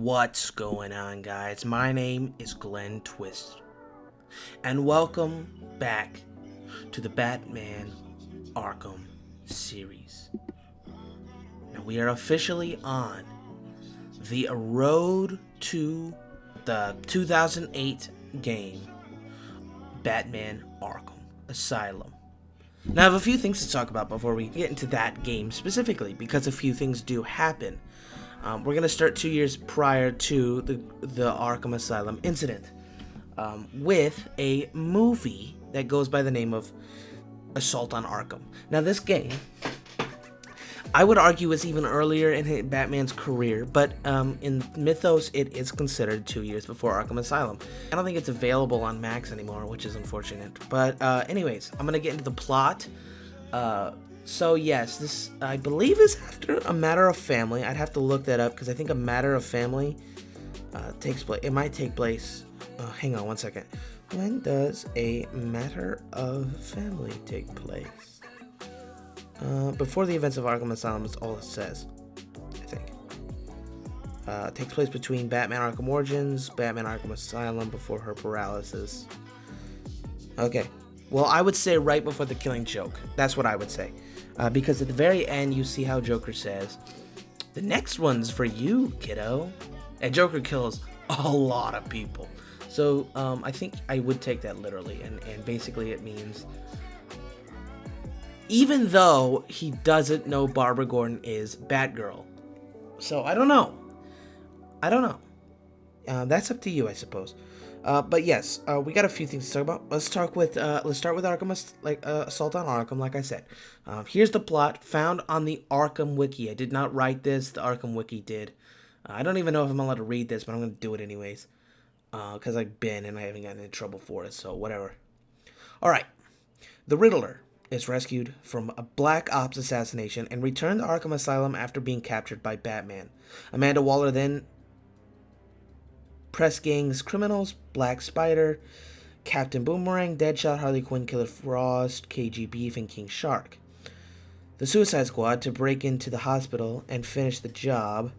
What's going on, guys? My name is Glenn Twist, and welcome back to the Batman Arkham series. Now, we are officially on the road to the 2008 game, Batman Arkham Asylum. Now, I have a few things to talk about before we get into that game specifically, because a few things do happen. We're going to start 2 years prior to the Arkham Asylum incident with a movie that goes by the name of Assault on Arkham. Now, this game, I would argue, is even earlier in Batman's career, but in Mythos, it is considered 2 years before Arkham Asylum. I don't think it's available on Max anymore, which is unfortunate. But anyways, I'm going to get into the plot. So yes, this, I believe, is after A Matter of Family. I'd have to look that up because I think A Matter of Family takes place. It might take place. Hang on one second. When does A Matter of Family take place? Before the events of Arkham Asylum is all it says, I think. It takes place between Batman Arkham Origins, Batman Arkham Asylum, before her paralysis. Okay. Well, I would say right before the Killing Joke. That's what I would say. Because at the very end, you see how Joker says, "The next one's for you, kiddo." And Joker kills a lot of people. So I think I would take that literally. And basically it means, even though he doesn't know Barbara Gordon is Batgirl. So I don't know. That's up to you, I suppose. But yes, we got a few things to talk about. Let's start with Arkham, Assault on Arkham. Like I said, here's the plot found on the Arkham Wiki. I did not write this; the Arkham Wiki did. I don't even know if I'm allowed to read this, but I'm gonna do it anyways, because I've been and I haven't gotten in trouble for it. So whatever. All right, the Riddler is rescued from a Black Ops assassination and returned to Arkham Asylum after being captured by Batman. Amanda Waller then Press Gang's criminals, Black Spider, Captain Boomerang, Deadshot, Harley Quinn, Killer Frost, KG Beef, and King Shark. The Suicide Squad to break into the hospital and finish the job.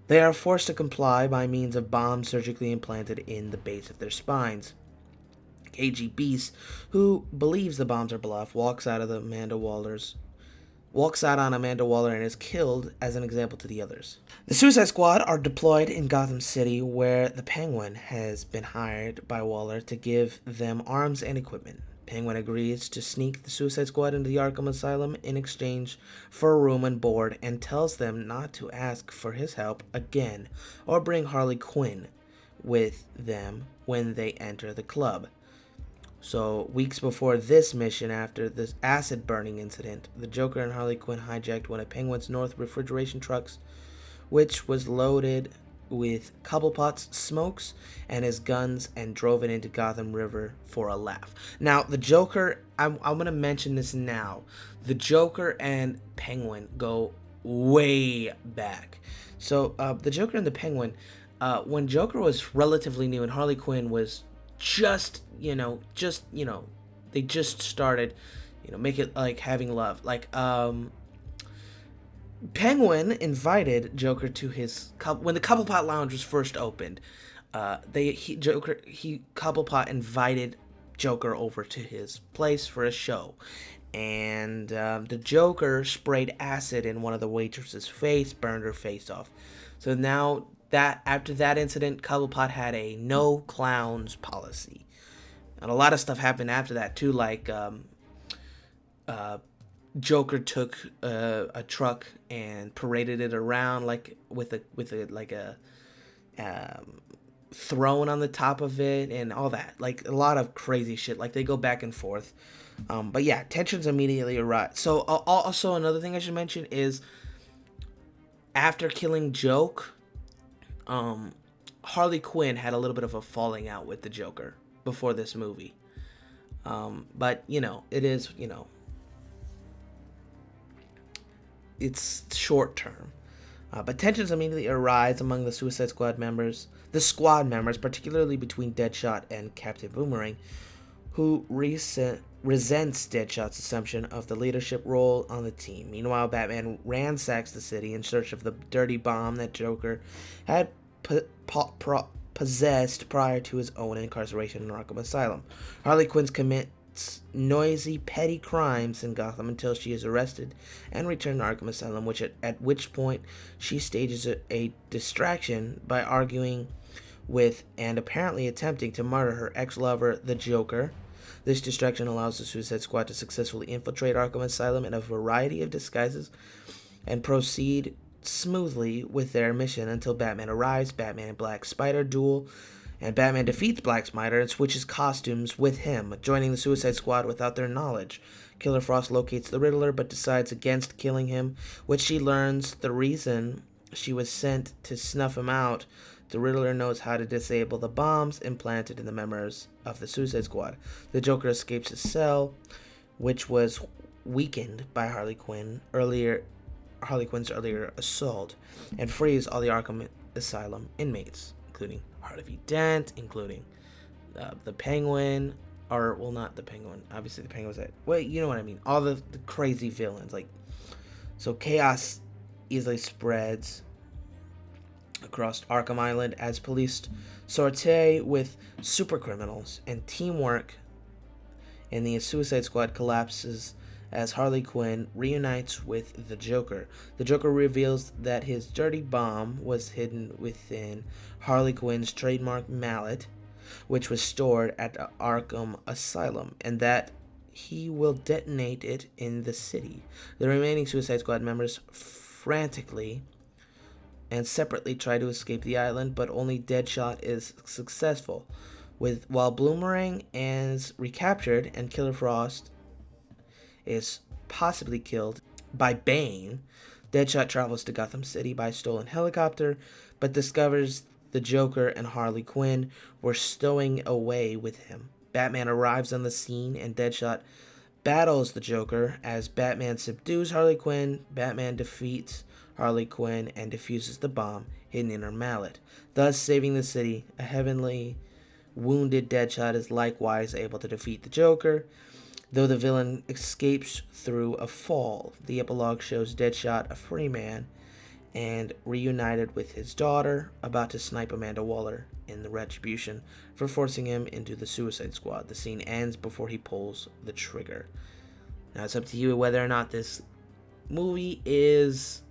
They are forced to comply by means of bombs surgically implanted in the base of their spines. KG Beast, who believes the bombs are bluff, walks out on Amanda Waller and is killed as an example to the others. The Suicide Squad are deployed in Gotham City, where the Penguin has been hired by Waller to give them arms and equipment. Penguin agrees to sneak the Suicide Squad into the Arkham Asylum in exchange for a room and board, and tells them not to ask for his help again or bring Harley Quinn with them when they enter the club. So, weeks before this mission, after this acid-burning incident, the Joker and Harley Quinn hijacked one of Penguin's North refrigeration trucks, which was loaded with Cobblepot's smokes and his guns, and drove it into Gotham River for a laugh. Now, the Joker, I'm going to mention this now. The Joker and Penguin go way back. So, the Joker and the Penguin, when Joker was relatively new and Harley Quinn was they just started, make it like having love. Like, Penguin invited Joker to his when the Cobblepot Lounge was first opened. Cobblepot invited Joker over to his place for a show, and the Joker sprayed acid in one of the waitresses' face, burned her face off. So now, after that incident, Cobblepot had a no clowns policy. And a lot of stuff happened after that too, like Joker took a truck and paraded it around like with a throne on the top of it and all that. Like a lot of crazy shit. Like they go back and forth. But yeah, tensions immediately arise. So also another thing I should mention is, after killing Joke, Harley Quinn had a little bit of a falling out with the Joker before this movie. But, it is, it's short term. But tensions immediately arise among the Suicide Squad members, particularly between Deadshot and Captain Boomerang, who resents Deadshot's assumption of the leadership role on the team. Meanwhile, Batman ransacks the city in search of the dirty bomb that Joker had possessed prior to his own incarceration in Arkham Asylum. Harley Quinn commits noisy, petty crimes in Gotham until she is arrested and returned to Arkham Asylum, at which point she stages a distraction by arguing with and apparently attempting to murder her ex-lover, the Joker. This distraction allows the Suicide Squad to successfully infiltrate Arkham Asylum in a variety of disguises and proceed smoothly with their mission until Batman arrives. Batman and Black Spider duel, and Batman defeats Black Spider and switches costumes with him, joining the Suicide Squad without their knowledge. Killer Frost locates the Riddler but decides against killing him, which she learns the reason she was sent to snuff him out. The Riddler knows how to disable the bombs implanted in the members of the Suicide Squad. The Joker escapes his cell, which was weakened by Harley Quinn's earlier assault, and frees all the Arkham Asylum inmates, including Harvey Dent, including the Penguin, or, well, not the Penguin. Obviously, the Penguin's that. Well, you know what I mean. All the crazy villains. So chaos easily spreads across Arkham Island as police sortie with super criminals, and teamwork in the Suicide Squad collapses as Harley Quinn reunites with the Joker. The Joker reveals that his dirty bomb was hidden within Harley Quinn's trademark mallet, which was stored at the Arkham Asylum, and that he will detonate it in the city. The remaining Suicide Squad members frantically and separately try to escape the island, but only Deadshot is successful. While Bloomerang is recaptured and Killer Frost is possibly killed by Bane, Deadshot travels to Gotham City by stolen helicopter, but discovers the Joker and Harley Quinn were stowing away with him. Batman arrives on the scene and Deadshot battles the Joker as Batman subdues Harley Quinn. Batman defeats Harley Quinn and defuses the bomb hidden in her mallet, thus saving the city. A heavily wounded Deadshot is likewise able to defeat the Joker, though the villain escapes through a fall. The epilogue shows Deadshot a free man and reunited with his daughter, about to snipe Amanda Waller in the retribution for forcing him into the Suicide Squad. The scene ends before he pulls the trigger. Now it's up to you whether or not this movie is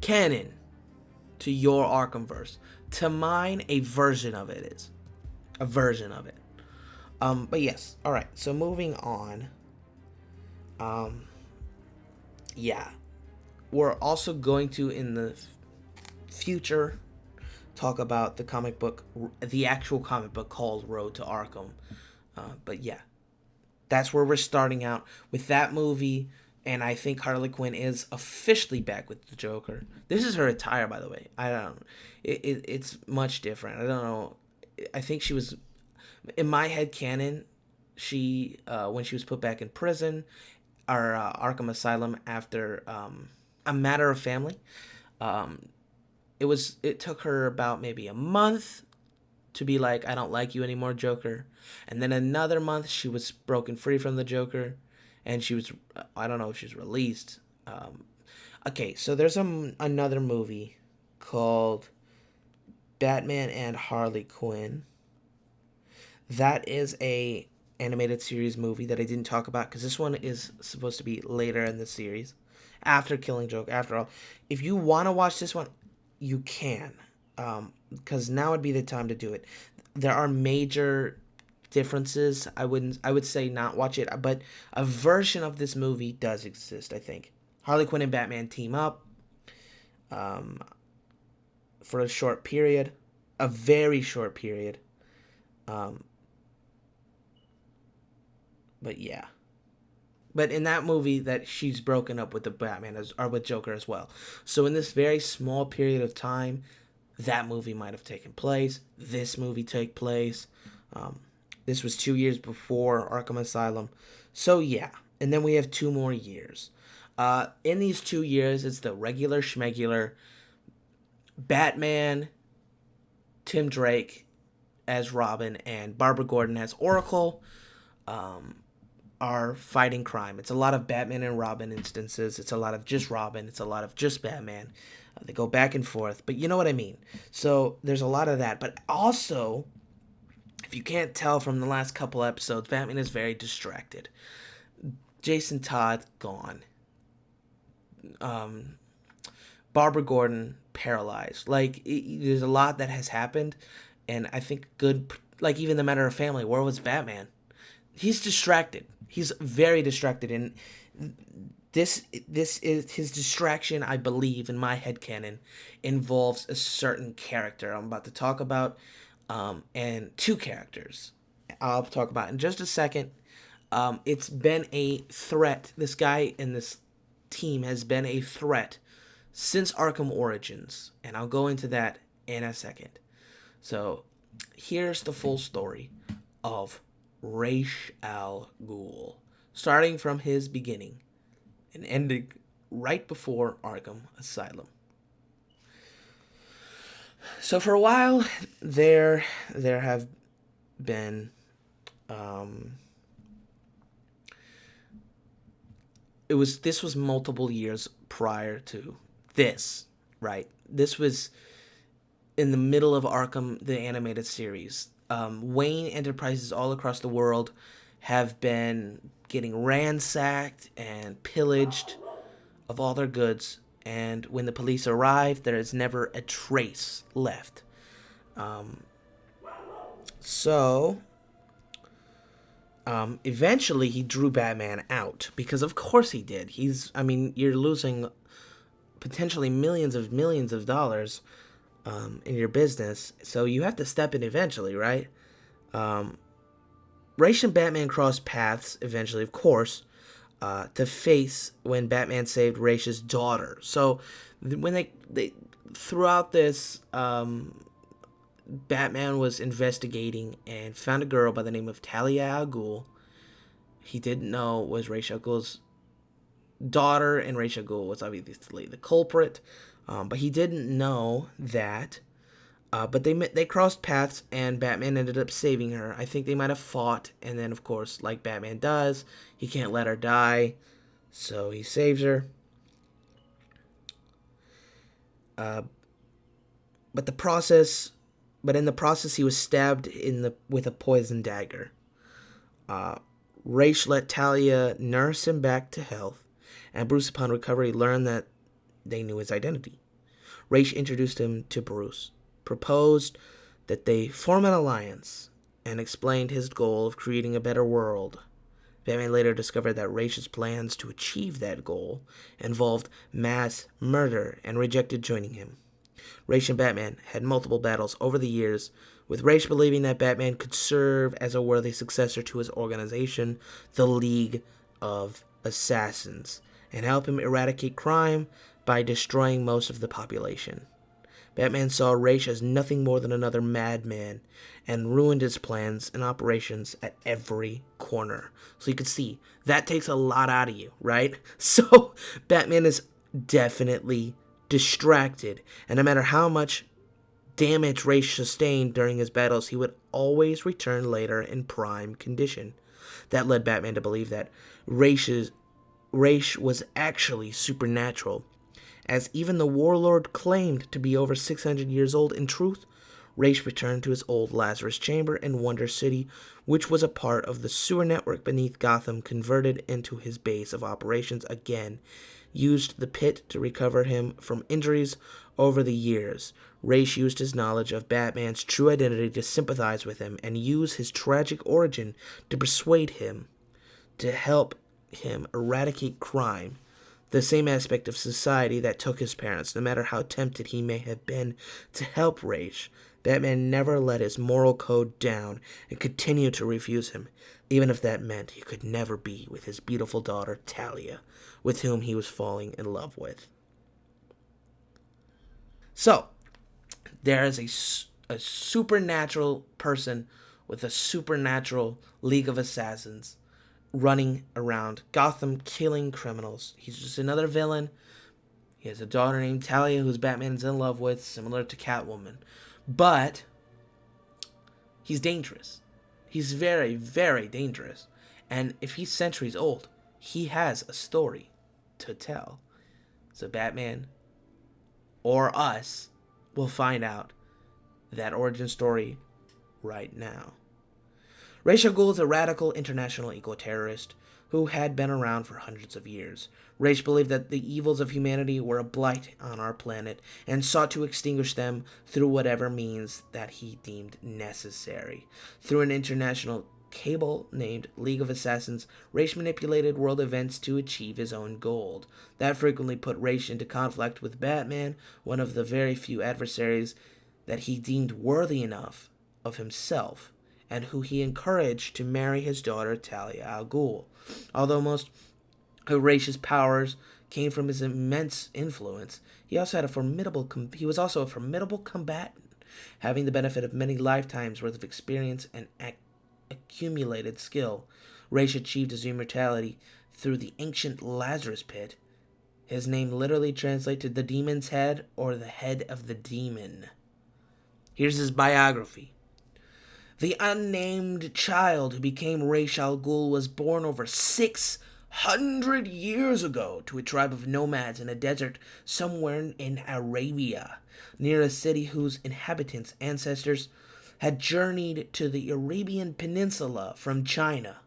canon to your Arkhamverse. To mine, a version of it is. A version of it. But yes. Alright, so moving on. Yeah. We're also going to, in the future, talk about the actual comic book called Road to Arkham. But yeah. That's where we're starting out with that movie. And I think Harley Quinn is officially back with the Joker. This is her attire, by the way. I don't. It's much different. I don't know. I think she was, in my head canon, she when she was put back in prison, or Arkham Asylum after A Matter of Family. It took her about maybe a month to be like, I don't like you anymore, Joker. And then another month she was broken free from the Joker. And she was, I don't know if she was released. Okay, so there's another movie called Batman and Harley Quinn. That is a animated series movie that I didn't talk about because this one is supposed to be later in the series, after Killing Joke. After all, if you want to watch this one, you can, because now would be the time to do it. There are major differences. I would say not watch it, but a version of this movie does exist. I think Harley Quinn and Batman team up for a short period, a very short period. But yeah. But in that movie, that she's broken up with the Batman or with Joker as well. So in this very small period of time, that movie might have taken place. This movie took place. This was 2 years before Arkham Asylum. So yeah. And then we have 2 more years. In these 2 years, it's the regular schmegular Batman, Tim Drake as Robin, and Barbara Gordon as Oracle. are fighting crime. It's a lot of Batman and Robin instances. It's a lot of just Robin. It's a lot of just Batman. They go back and forth, but you know what I mean. So there's a lot of that. But also, if you can't tell from the last couple episodes, Batman is very distracted. Jason Todd gone. Barbara Gordon paralyzed. Like there's a lot that has happened, and I think good. Like even the matter of family. Where was Batman? He's distracted. He's very distracted, and this is his distraction. I believe in my headcanon involves a certain character I'm about to talk about, and two characters I'll talk about in just a second. It's been a threat. This guy in this team has been a threat since Arkham Origins, and I'll go into that in a second. So here's the full story of Ra's al Ghul, starting from his beginning and ending right before Arkham Asylum. So for a while, there have been this was multiple years prior to this, right? This was in the middle of Arkham, the animated series. Wayne enterprises all across the world have been getting ransacked and pillaged of all their goods, and when the police arrive, there is never a trace left. Eventually he drew Batman out, because of course he did. You're losing potentially millions of dollars in your business, so you have to step in eventually, right? Ra's and Batman cross paths eventually, of course, to face when Batman saved Ra's daughter. So when they throughout this, Batman was investigating and found a girl by the name of Talia al Ghul. He didn't know was Ra's al Ghul's daughter, and Ra's al Ghul was obviously the culprit. But he didn't know that. But they crossed paths, and Batman ended up saving her. I think they might have fought, and then, of course, like Batman does, he can't let her die, so he saves her. But in the process, he was stabbed with a poison dagger. Ra's let Talia nurse him back to health, and Bruce, upon recovery, learned that they knew his identity. Ra's introduced him to Bruce, proposed that they form an alliance, and explained his goal of creating a better world. Batman later discovered that Ra's plans to achieve that goal involved mass murder and rejected joining him. Ra's and Batman had multiple battles over the years, with Ra's believing that Batman could serve as a worthy successor to his organization, the League of Assassins, and help him eradicate crime by destroying most of the population. Batman saw Ra's as nothing more than another madman and ruined his plans and operations at every corner. So you can see, that takes a lot out of you, right? So Batman is definitely distracted, and no matter how much damage Ra's sustained during his battles, he would always return later in prime condition. That led Batman to believe that Ra's was actually supernatural, as even the warlord claimed to be over 600 years old. In truth, Ra's returned to his old Lazarus chamber in Wonder City, which was a part of the sewer network beneath Gotham, converted into his base of operations again, used the pit to recover him from injuries over the years. Ra's used his knowledge of Batman's true identity to sympathize with him and use his tragic origin to persuade him to help him eradicate crime, the same aspect of society that took his parents. No matter how tempted he may have been to help Ra's, Batman never let his moral code down and continued to refuse him, even if that meant he could never be with his beautiful daughter Talia, with whom he was falling in love with. So, there is a supernatural person with a supernatural League of Assassins running around Gotham killing criminals. He's just another villain. He has a daughter named Talia who's Batman's in love with, similar to Catwoman. But he's dangerous. He's very, very dangerous. And if he's centuries old, he has a story to tell. So Batman or us will find out that origin story right now. Ra's al Ghul is a radical international eco-terrorist who had been around for hundreds of years. Ra's believed that the evils of humanity were a blight on our planet and sought to extinguish them through whatever means that he deemed necessary. Through an international cable named League of Assassins, Ra's manipulated world events to achieve his own goal. That frequently put Ra's into conflict with Batman, one of the very few adversaries that he deemed worthy enough of himself, and who he encouraged to marry his daughter Talia al Ghul. Although most of Ra's powers came from his immense influence, he was also a formidable combatant, having the benefit of many lifetimes worth of experience and accumulated skill. Ra's achieved his immortality through the ancient Lazarus Pit. His name literally translates to the demon's head or the head of the demon. Here's his biography. The unnamed child who became Ra's al Ghul was born over 600 years ago to a tribe of nomads in a desert somewhere in Arabia, near a city whose inhabitants' ancestors had journeyed to the Arabian Peninsula from China.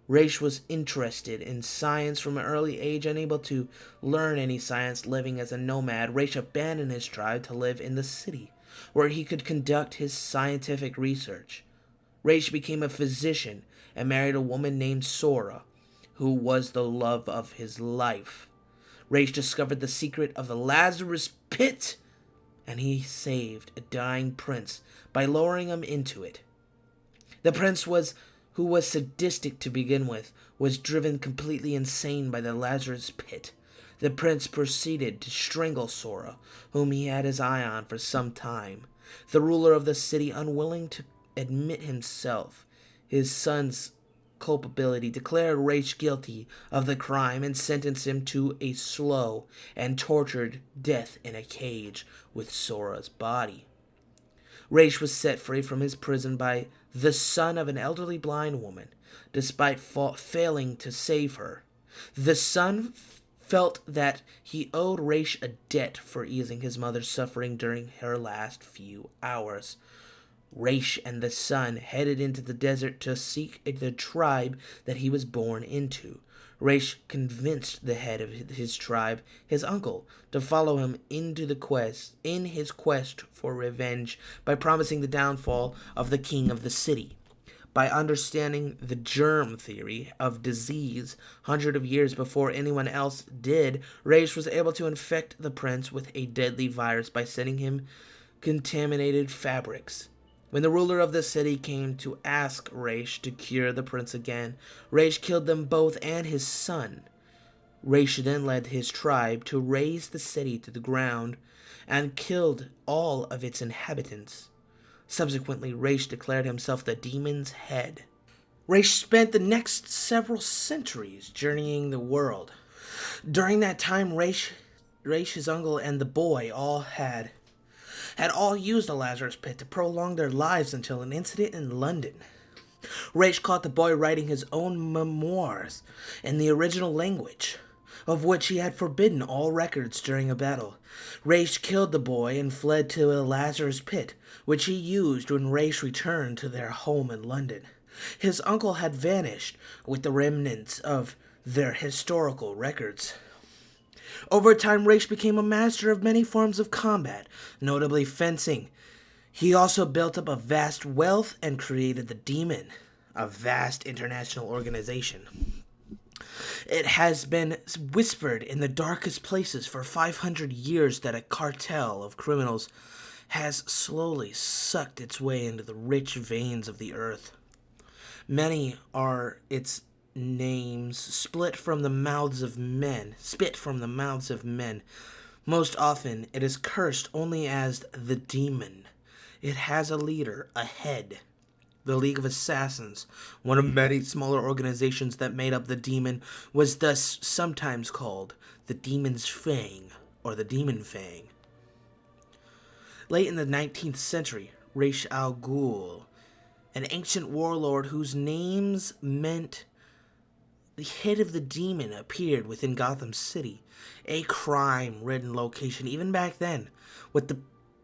Ra's was interested in science from an early age. Unable to learn any science living as a nomad, Ra's abandoned his tribe to live in the city, where he could conduct his scientific research. Ra's became a physician and married a woman named Sora, who was the love of his life. Ra's discovered the secret of the Lazarus Pit, and he saved a dying prince by lowering him into it. The prince who was sadistic to begin with, was driven completely insane by the Lazarus Pit. The prince proceeded to strangle Sora, whom he had his eye on for some time. The ruler of the city, unwilling to admit his son's culpability, declared Ra's guilty of the crime and sentenced him to a slow and tortured death in a cage with Sora's body. Ra's was set free from his prison by the son of an elderly blind woman, despite failing to save her. The son felt that he owed Ra's a debt for easing his mother's suffering during her last few hours. Ra's and the son headed into the desert to seek the tribe that he was born into. Ra's convinced the head of his tribe, his uncle, to follow him in his quest for revenge by promising the downfall of the king of the city. By understanding the germ theory of disease hundreds of years before anyone else did, Ra's was able to infect the prince with a deadly virus by sending him contaminated fabrics. When the ruler of the city came to ask Ra's to cure the prince again, Ra's killed them both and his son. Ra's then led his tribe to raze the city to the ground and killed all of its inhabitants. Subsequently, Ra's declared himself the demon's head. Ra's spent the next several centuries journeying the world. During that time, Ra's, his uncle, and the boy had all used the Lazarus Pit to prolong their lives until an incident in London. Ra's caught the boy writing his own memoirs in the original language, of which he had forbidden all records during a battle. Ra's killed the boy and fled to a Lazarus Pit, which he used when Ra's returned to their home in London. His uncle had vanished with the remnants of their historical records. Over time, Ra's became a master of many forms of combat, notably fencing. He also built up a vast wealth and created the Demon, a vast international organization. It has been whispered in the darkest places for 500 years that a cartel of criminals has slowly sucked its way into the rich veins of the earth. Many are its names spit from the mouths of men. Most often it is cursed only as the Demon. It has a leader, a head. The League of Assassins, one of many smaller organizations that made up the Demon, was thus sometimes called the Demon's Fang or the Demon Fang. Late in the 19th century, Ra's al Ghul, an ancient warlord whose names meant the head of the demon appeared within Gotham City, a crime-ridden location even back then, with the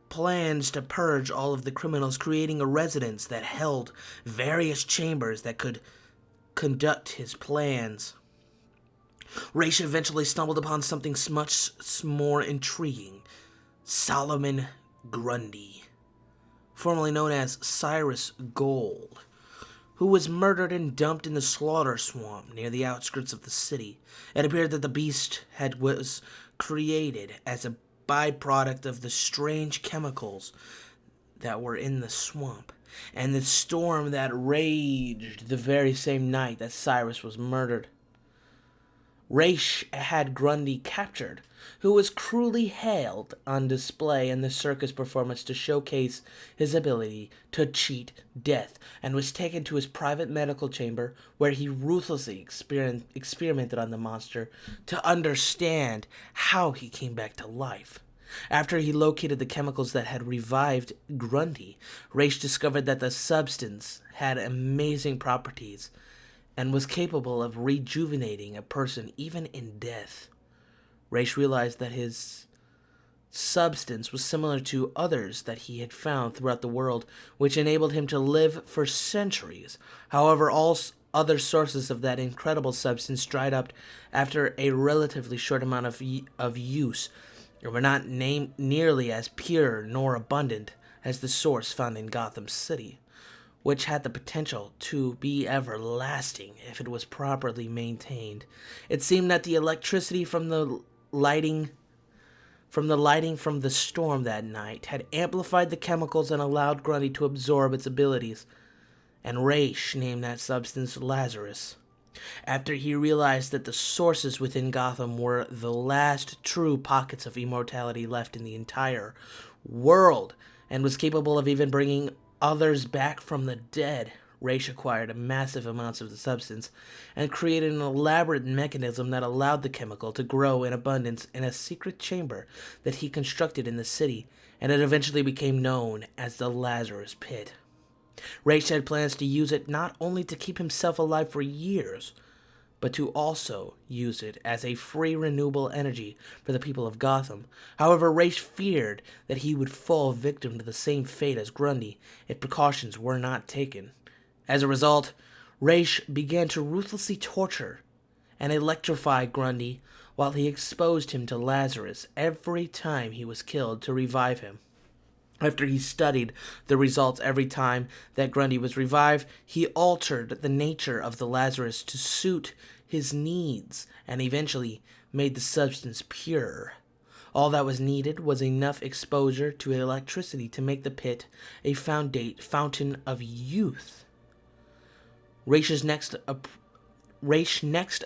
plans to purge all of the criminals, creating a residence that held various chambers that could conduct his plans. Raish eventually stumbled upon something much more intriguing. Solomon Grundy, formerly known as Cyrus Gold, who was murdered and dumped in the slaughter swamp near the outskirts of the city. It appeared that the beast was created as a byproduct of the strange chemicals that were in the swamp, and the storm that raged the very same night that Cyrus was murdered. Raish had Grundy captured, who was cruelly held on display in the circus performance to showcase his ability to cheat death, and was taken to his private medical chamber where he ruthlessly experimented on the monster to understand how he came back to life. After he located the chemicals that had revived Grundy, Raish discovered that the substance had amazing properties and was capable of rejuvenating a person even in death. Raish realized that his substance was similar to others that he had found throughout the world, which enabled him to live for centuries. However, all other sources of that incredible substance dried up after a relatively short amount of use, and were not nearly as pure nor abundant as the source found in Gotham City, which had the potential to be everlasting if it was properly maintained. It seemed that the electricity from the lighting from the storm that night had amplified the chemicals and allowed Grundy to absorb its abilities, and Raish named that substance Lazarus, after he realized that the sources within Gotham were the last true pockets of immortality left in the entire world, and was capable of even bringing others back from the dead. Raish acquired massive amounts of the substance and created an elaborate mechanism that allowed the chemical to grow in abundance in a secret chamber that he constructed in the city, and it eventually became known as the Lazarus Pit. Raish had plans to use it not only to keep himself alive for years, but to also use it as a free renewable energy for the people of Gotham. However, Raish feared that he would fall victim to the same fate as Grundy if precautions were not taken. As a result, Raish began to ruthlessly torture and electrify Grundy while he exposed him to Lazarus every time he was killed to revive him. After he studied the results every time that Grundy was revived, he altered the nature of the Lazarus to suit his needs and eventually made the substance pure. All that was needed was enough exposure to electricity to make the pit a fountain of youth. Raish next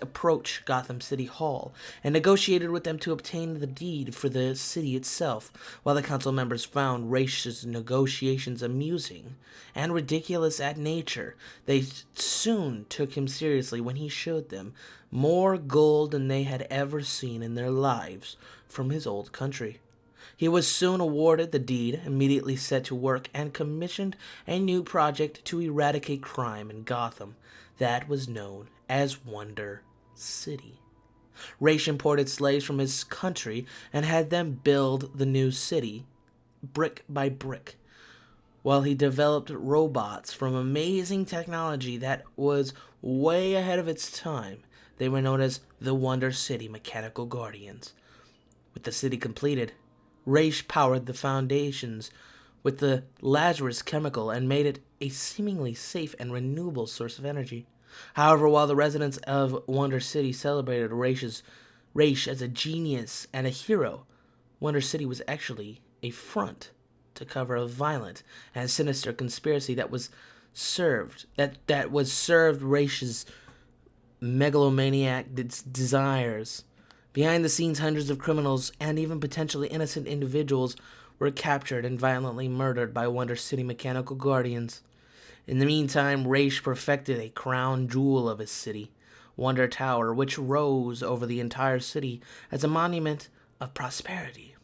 approached Gotham City Hall and negotiated with them to obtain the deed for the city itself. While the council members found Raish's negotiations amusing and ridiculous at nature, they soon took him seriously when he showed them more gold than they had ever seen in their lives from his old country. He was soon awarded the deed, immediately set to work, and commissioned a new project to eradicate crime in Gotham that was known as Wonder City. Raish imported slaves from his country and had them build the new city, brick by brick, while he developed robots from amazing technology that was way ahead of its time. They were known as the Wonder City Mechanical Guardians. With the city completed, Raish powered the foundations with the Lazarus chemical and made it a seemingly safe and renewable source of energy. However, while the residents of Wonder City celebrated Raish as a genius and a hero, Wonder City was actually a front to cover a violent and sinister conspiracy that was served Raish's megalomaniac desires. Behind the scenes, hundreds of criminals and even potentially innocent individuals were captured and violently murdered by Wonder City Mechanical Guardians. In the meantime, Raish perfected a crown jewel of his city, Wonder Tower, which rose over the entire city as a monument of prosperity,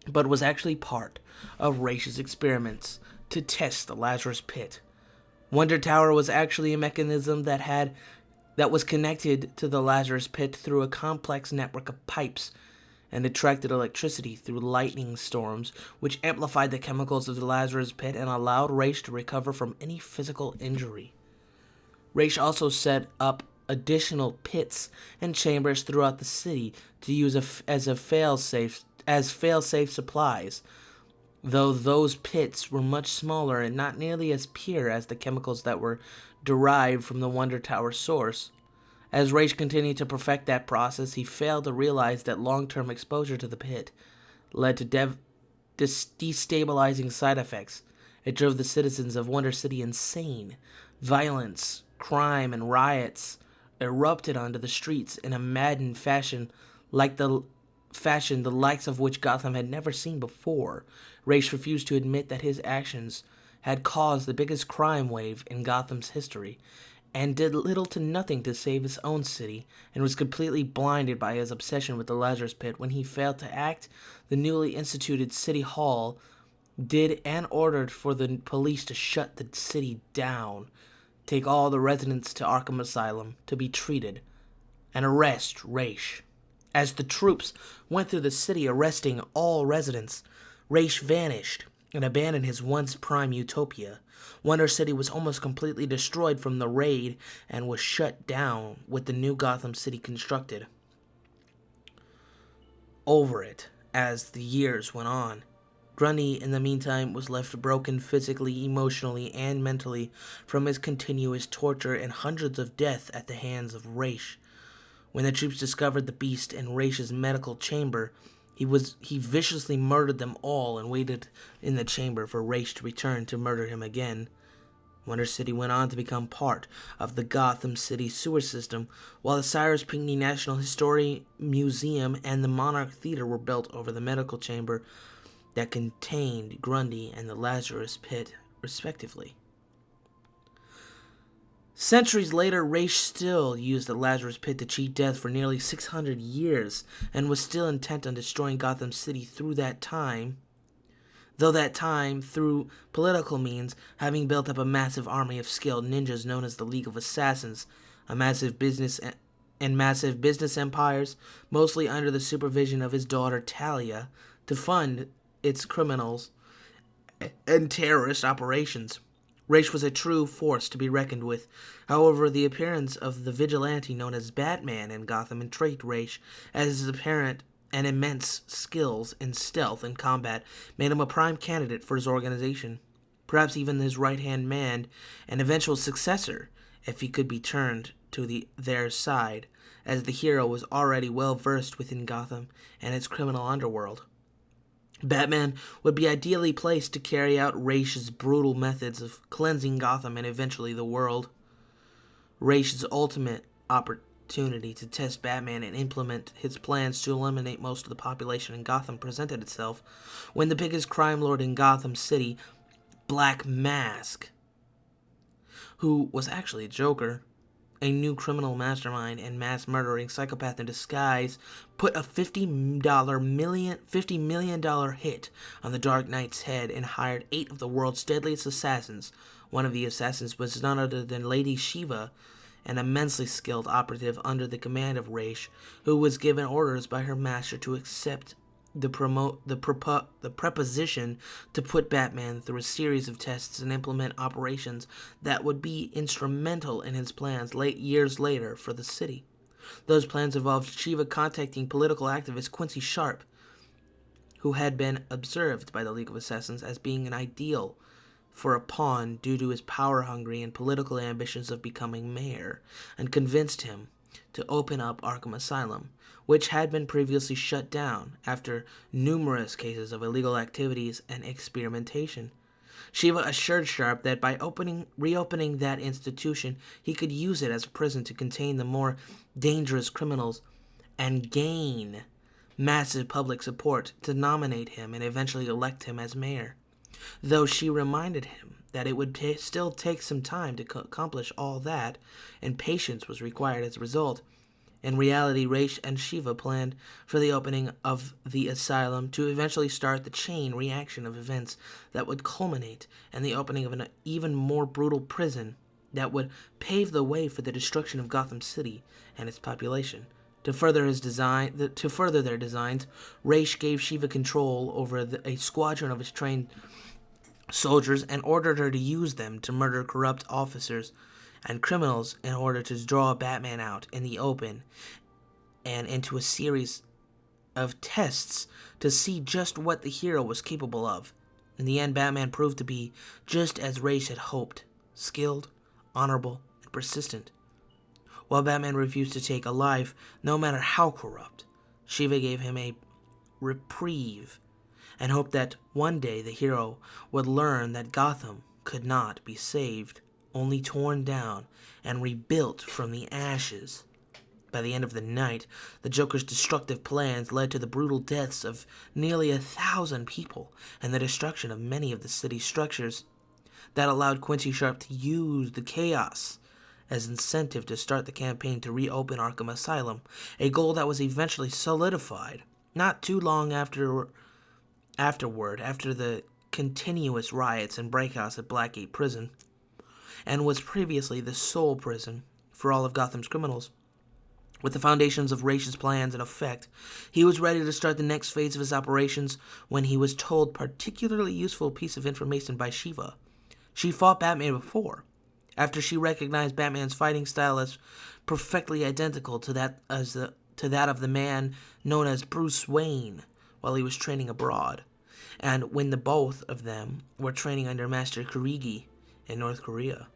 but was actually part of Raish's experiments to test the Lazarus Pit. Wonder Tower was actually a mechanism that had that was connected to the Lazarus Pit through a complex network of pipes and attracted electricity through lightning storms, which amplified the chemicals of the Lazarus Pit and allowed Raish to recover from any physical injury. Raish also set up additional pits and chambers throughout the city to use as fail-safe supplies, though those pits were much smaller and not nearly as pure as the chemicals that were derived from the Wonder Tower source. As Raish continued to perfect that process, he failed to realize that long-term exposure to the pit led to destabilizing side effects. It drove the citizens of Wonder City insane. Violence, crime, and riots erupted onto the streets in a maddened fashion the likes of which Gotham had never seen before. Raish refused to admit that his actions had caused the biggest crime wave in Gotham's history, and did little to nothing to save his own city, and was completely blinded by his obsession with the Lazarus Pit. When he failed to act, the newly instituted City Hall did and ordered for the police to shut the city down, take all the residents to Arkham Asylum to be treated, and arrest Raish. As the troops went through the city arresting all residents, Raish vanished and abandoned his once prime utopia. Wonder City was almost completely destroyed from the raid and was shut down with the new Gotham City constructed over it as the years went on. Grundy, in the meantime, was left broken physically, emotionally, and mentally from his continuous torture and hundreds of deaths at the hands of Raish. When the troops discovered the Beast in Raish's medical chamber, he viciously murdered them all and waited in the chamber for Raish to return to murder him again. Wonder City went on to become part of the Gotham City sewer system, while the Cyrus Pinckney National History Museum and the Monarch Theater were built over the medical chamber that contained Grundy and the Lazarus Pit, respectively. Centuries later, Raish still used the Lazarus Pit to cheat death for nearly 600 years, and was still intent on destroying Gotham City through that time, through political means, having built up a massive army of skilled ninjas known as the League of Assassins, massive business empires, mostly under the supervision of his daughter Talia, to fund its criminals and terrorist operations. Raish was a true force to be reckoned with. However, the appearance of the vigilante known as Batman in Gotham intrigued Raish, as his apparent and immense skills in stealth and combat made him a prime candidate for his organization, perhaps even his right-hand man and eventual successor, if he could be turned to their side, as the hero was already well versed within Gotham and its criminal underworld. Batman would be ideally placed to carry out Raish's brutal methods of cleansing Gotham and eventually the world. Raish's ultimate opportunity to test Batman and implement his plans to eliminate most of the population in Gotham presented itself when the biggest crime lord in Gotham City, Black Mask, who was actually a Joker, a new criminal mastermind and mass murdering psychopath in disguise, put a $50 million hit on the Dark Knight's head and hired 8 of the world's deadliest assassins. One of the assassins was none other than Lady Shiva, an immensely skilled operative under the command of Raish, who was given orders by her master to accept the preposition to put Batman through a series of tests and implement operations that would be instrumental in his plans years later for the city. Those plans involved Shiva contacting political activist Quincy Sharp, who had been observed by the League of Assassins as being an ideal for a pawn due to his power-hungry and political ambitions of becoming mayor, and convinced him to open up Arkham Asylum, which had been previously shut down after numerous cases of illegal activities and experimentation. Shiva assured Sharp that by reopening that institution, he could use it as a prison to contain the more dangerous criminals and gain massive public support to nominate him and eventually elect him as mayor. Though she reminded him that it would still take some time to accomplish all that, and patience was required as a result. In reality, Raish and Shiva planned for the opening of the asylum to eventually start the chain reaction of events that would culminate in the opening of an even more brutal prison that would pave the way for the destruction of Gotham City and its population. To further their designs, Raish gave Shiva control over a squadron of his trained soldiers and ordered her to use them to murder corrupt officers and criminals in order to draw Batman out in the open and into a series of tests to see just what the hero was capable of. In the end, Batman proved to be just as Raish had hoped: skilled, honorable, and persistent. While Batman refused to take a life, no matter how corrupt, Shiva gave him a reprieve and hoped that one day the hero would learn that Gotham could not be saved, only torn down and rebuilt from the ashes. By the end of the night, the Joker's destructive plans led to the brutal deaths of nearly 1,000 people and the destruction of many of the city's structures. That allowed Quincy Sharp to use the chaos as incentive to start the campaign to reopen Arkham Asylum, a goal that was eventually solidified not too long after the continuous riots and breakouts at Blackgate Prison, and was previously the sole prison for all of Gotham's criminals. With the foundations of Raish's plans in effect, he was ready to start the next phase of his operations when he was told a particularly useful piece of information by Shiva. She fought Batman before, after she recognized Batman's fighting style as perfectly identical to that of the man known as Bruce Wayne while he was training abroad, and when the both of them were training under Master Kurigi in North Korea.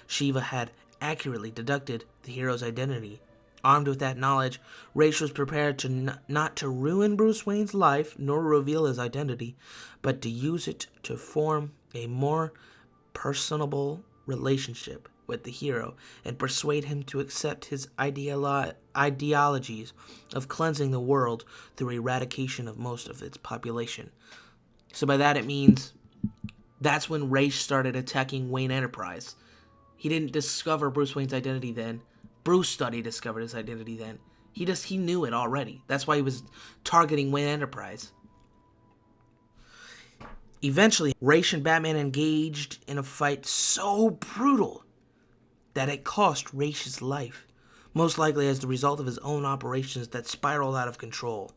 Shiva had accurately deduced the hero's identity. Armed with that knowledge, Raish was prepared to not to ruin Bruce Wayne's life nor reveal his identity, but to use it to form a more personable relationship with the hero and persuade him to accept his ideologies of cleansing the world through eradication of most of its population. So by that it means that's when Raish started attacking Wayne Enterprise. He didn't discover Bruce Wayne's identity then. Bruce discovered his identity then. He knew it already. That's why he was targeting Wayne Enterprise. Eventually, Raish and Batman engaged in a fight so brutal that it cost Raish his life, most likely as the result of his own operations that spiraled out of control.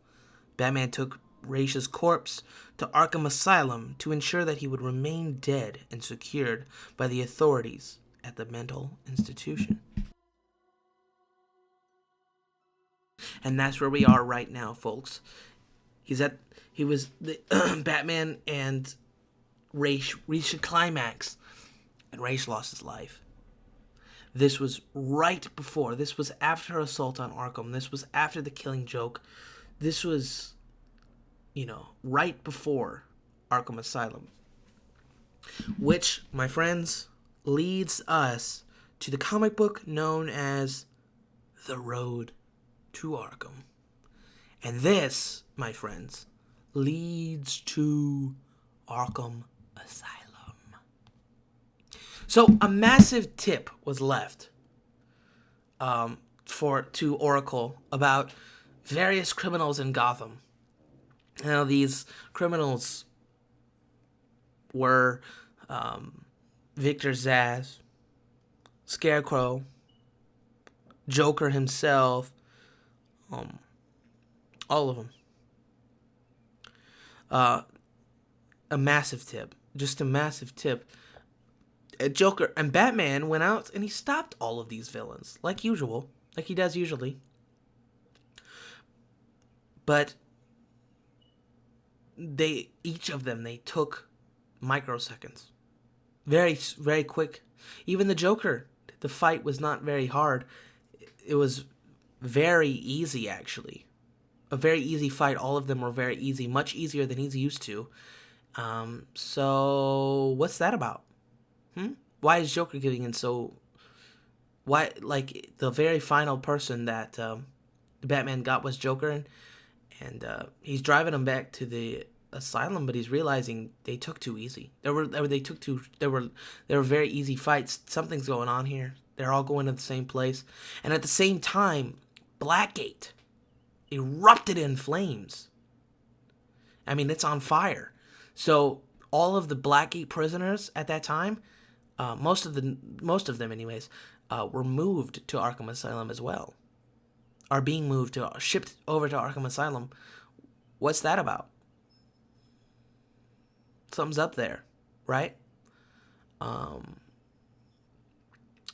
Batman took Raish's corpse to Arkham Asylum to ensure that he would remain dead and secured by the authorities at the mental institution. And that's where we are right now, folks. Batman and Raish reached a climax, and Raish lost his life. This was after Assault on Arkham. This was after the Killing Joke. This was, right before Arkham Asylum. Which, my friends, leads us to the comic book known as The Road to Arkham. And this, my friends, leads to Arkham Asylum. So a massive tip was left to Oracle about various criminals in Gotham. Now these criminals were Victor Zsasz, Scarecrow, Joker himself, all of them. A massive tip. Just a massive tip. Joker and Batman went out and he stopped all of these villains, like usual, like he does usually. But each of them took microseconds. Very, very quick. Even the Joker, the fight was not very hard. It was very easy, actually. A very easy fight. All of them were very easy, much easier than he's used to. So what's that about? Why is Joker giving in so? Why, like, the very final person that Batman got was Joker, and he's driving him back to the asylum, but he's realizing they took too easy. They were very easy fights. Something's going on here. They're all going to the same place, and at the same time, Blackgate erupted in flames. I mean, it's on fire. So all of the Blackgate prisoners at that time Most of them, anyways, were moved to Arkham Asylum as well. Are being shipped over to Arkham Asylum. What's that about? Something's up there, right?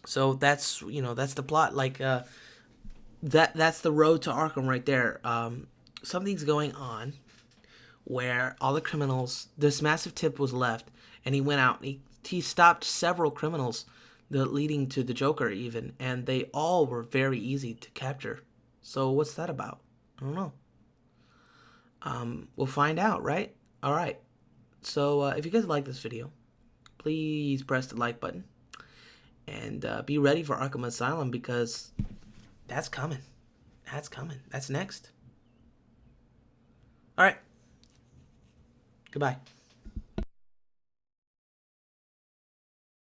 So that's the plot. Like that's the road to Arkham right there. Something's going on where all the criminals. This massive tip was left, and he went out. He stopped several criminals, leading to the Joker even, and they all were very easy to capture. So what's that about? I don't know. We'll find out, right? All right. So if you guys like this video, please press the like button and be ready for Arkham Asylum, because that's coming. That's coming. That's next. All right. Goodbye.